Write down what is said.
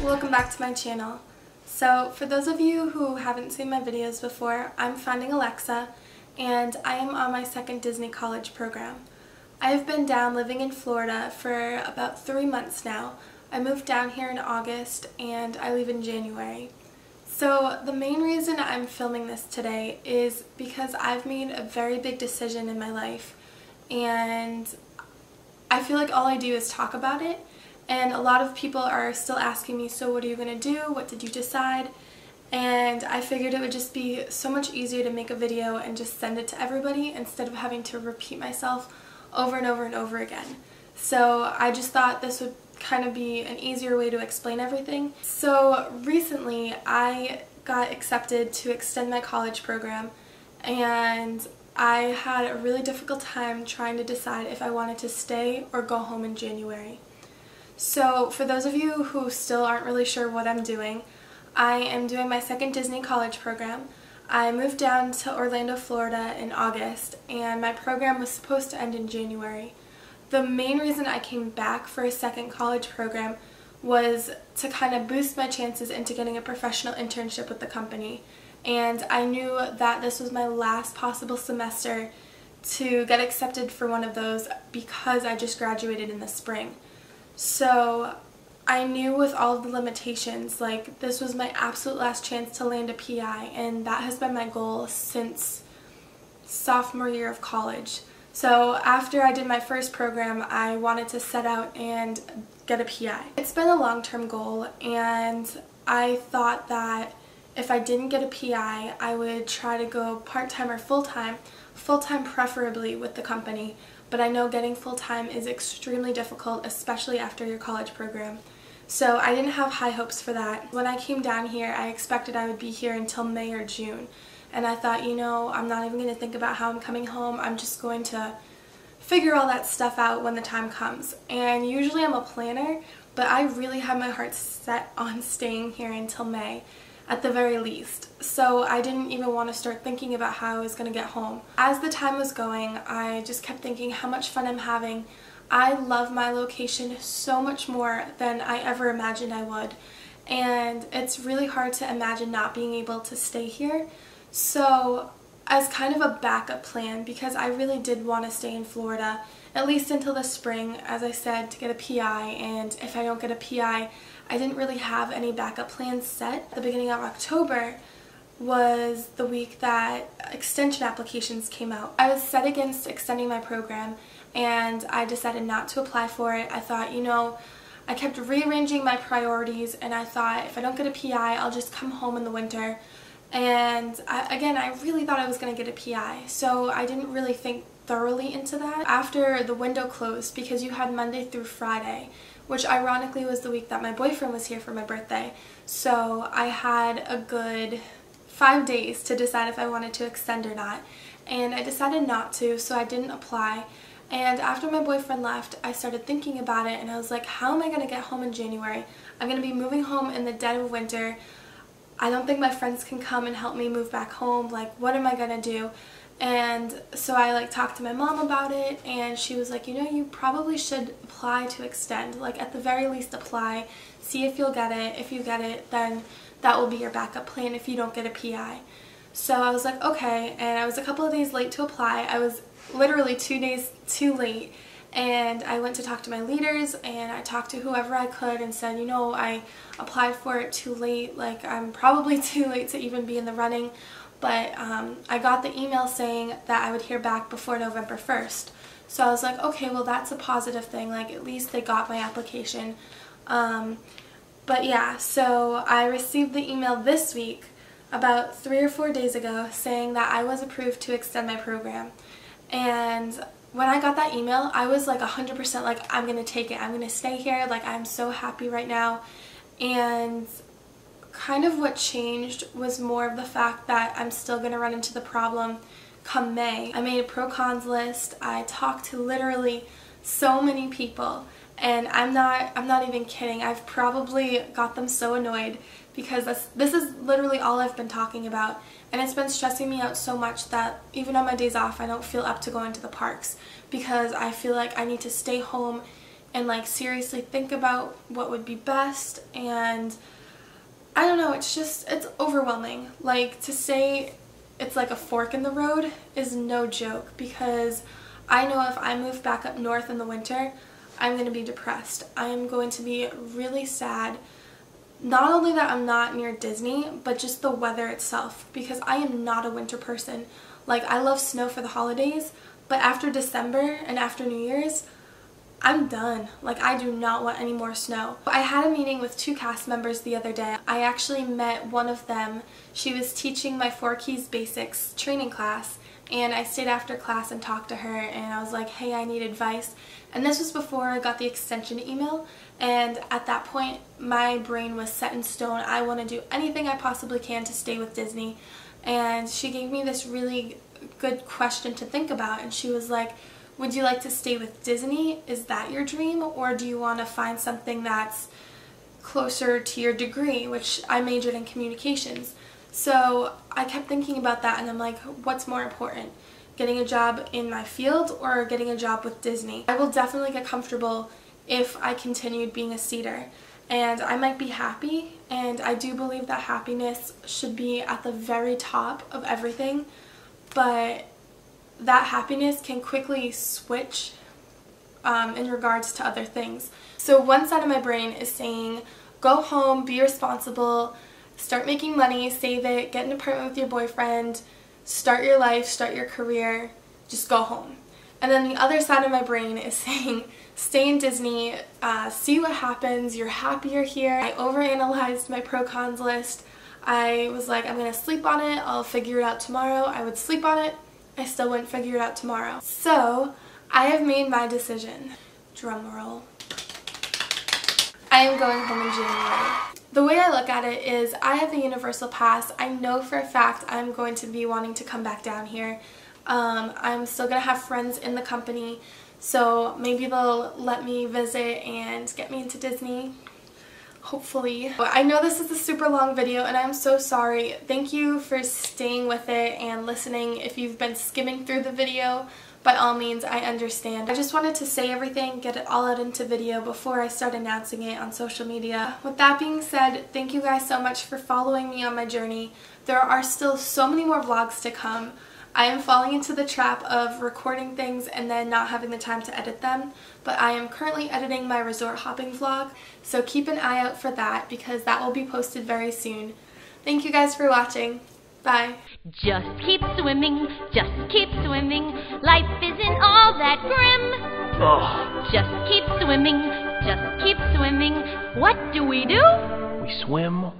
Welcome back to my channel. So for those of you who haven't seen my videos before, I'm Finding Alexa and I am on my second Disney college program. I have been down living in Florida for about 3 months now. I moved down here in August and I leave in January. So the main reason I'm filming this today is because I've made a very big decision in my life and I feel like all I do is talk about it. And a lot of people are still asking me, so what are you going to do? What did you decide? And I figured it would just be so much easier to make a video and just send it to everybody instead of having to repeat myself over and over and over again. So I just thought this would kind of be an easier way to explain everything. So recently I got accepted to extend my college program and I had a really difficult time trying to decide if I wanted to stay or go home in January. So for those of you who still aren't really sure what I'm doing, I am doing my second Disney college program. I moved down to Orlando, Florida in August and my program was supposed to end in January. The main reason I came back for a second college program was to kind of boost my chances into getting a professional internship with the company. And I knew that this was my last possible semester to get accepted for one of those because I just graduated in the spring. So I knew with all of the limitations, like this was my absolute last chance to land a PI, and that has been my goal since sophomore year of college. So after I did my first program, I wanted to set out and get a PI. It's been a long-term goal, and I thought that if I didn't get a PI, I would try to go part-time or full-time preferably with the company. But I know getting full-time is extremely difficult, especially after your college program. So I didn't have high hopes for that. When I came down here, I expected I would be here until May or June. And I thought, you know, I'm not even going to think about how I'm coming home. I'm just going to figure all that stuff out when the time comes. And usually I'm a planner, but I really had my heart set on staying here until May, at the very least. So I didn't even want to start thinking about how I was going to get home. As the time was going, I just kept thinking how much fun I'm having. I love my location so much more than I ever imagined I would. And it's really hard to imagine not being able to stay here. So as kind of a backup plan, because I really did want to stay in Florida, at least until the spring, as I said, to get a PI, and if I don't get a PI, I didn't really have any backup plans set. The beginning of October was the week that extension applications came out. I was set against extending my program and I decided not to apply for it. I thought, you know, I kept rearranging my priorities and I thought if I don't get a PI, I'll just come home in the winter. And I really thought I was going to get a PI, so I didn't really think thoroughly into that. After the window closed, because you had Monday through Friday, which ironically was the week that my boyfriend was here for my birthday, so I had a good 5 days to decide if I wanted to extend or not, and I decided not to, so I didn't apply. And after my boyfriend left, I started thinking about it and I was like, how am I going to get home in January? I'm going to be moving home in the dead of winter. I don't think my friends can come and help me move back home. Like, what am I going to do? And so I talked to my mom about it and she was like, you know, you probably should apply to extend. Like, at the very least apply, see if you'll get it. If you get it, then that will be your backup plan if you don't get a PI. So I was like, okay, and I was a couple of days late to apply. I was literally 2 days too late. And I went to talk to my leaders and I talked to whoever I could and said, you know, I applied for it too late, like I'm probably too late to even be in the running, but I got the email saying that I would hear back before November 1st. So I was like, okay, well that's a positive thing, like at least they got my application. But yeah, so I received the email this week about 3 or 4 days ago saying that I was approved to extend my program. And when I got that email, I was like 100% like, I'm going to take it. I'm going to stay here. Like, I'm so happy right now. And kind of what changed was more of the fact that I'm still going to run into the problem come May. I made a pro-cons list. I talked to literally so many people. And I'm not even kidding. I've probably got them so annoyed because this is literally all I've been talking about. And it's been stressing me out so much that even on my days off, I don't feel up to going to the parks because I feel like I need to stay home and like seriously think about what would be best, and I don't know, it's overwhelming. Like, to say it's like a fork in the road is no joke, because I know if I move back up north in the winter, I'm going to be depressed. I am going to be really sad. Not only that I'm not near Disney, but just the weather itself, because I am not a winter person. Like, I love snow for the holidays, but after December and after New Year's, I'm done. Like, I do not want any more snow. I had a meeting with 2 cast members the other day. I actually met one of them. She was teaching my 4 Keys Basics training class, and I stayed after class and talked to her, and I was like, hey, I need advice. And this was before I got the extension email, and at that point my brain was set in stone. I want to do anything I possibly can to stay with Disney. And she gave me this really good question to think about, and she was like, would you like to stay with Disney? Is that your dream? Or do you want to find something that's closer to your degree, which I majored in communications. So I kept thinking about that, and I'm like, what's more important? Getting a job in my field or getting a job with Disney? I will definitely get comfortable if I continued being a seater, and I might be happy, and I do believe that happiness should be at the very top of everything, but that happiness can quickly switch in regards to other things. So one side of my brain is saying, go home, be responsible, start making money, save it, get an apartment with your boyfriend, start your life, start your career, just go home. And then the other side of my brain is saying, stay in Disney, see what happens, you're happier here. I overanalyzed my pro-cons list. I was like, I'm going to sleep on it, I'll figure it out tomorrow. I would sleep on it, I still wouldn't figure it out tomorrow. So I have made my decision. Drum roll. I am going home in January. The way I look at it is, I have the universal pass. I know for a fact I'm going to be wanting to come back down here. I'm still going to have friends in the company, so maybe they'll let me visit and get me into Disney. Hopefully. I know this is a super long video, and I'm so sorry. Thank you for staying with it and listening. If you've been skimming through the video, by all means, I understand. I just wanted to say everything, get it all out into video before I start announcing it on social media. With that being said, thank you guys so much for following me on my journey. There are still so many more vlogs to come. I am falling into the trap of recording things and then not having the time to edit them, but I am currently editing my resort hopping vlog, so keep an eye out for that because that will be posted very soon. Thank you guys for watching. Bye. Just keep swimming, just keep swimming. Life isn't all that grim. Oh. Just keep swimming, just keep swimming. What do? We swim.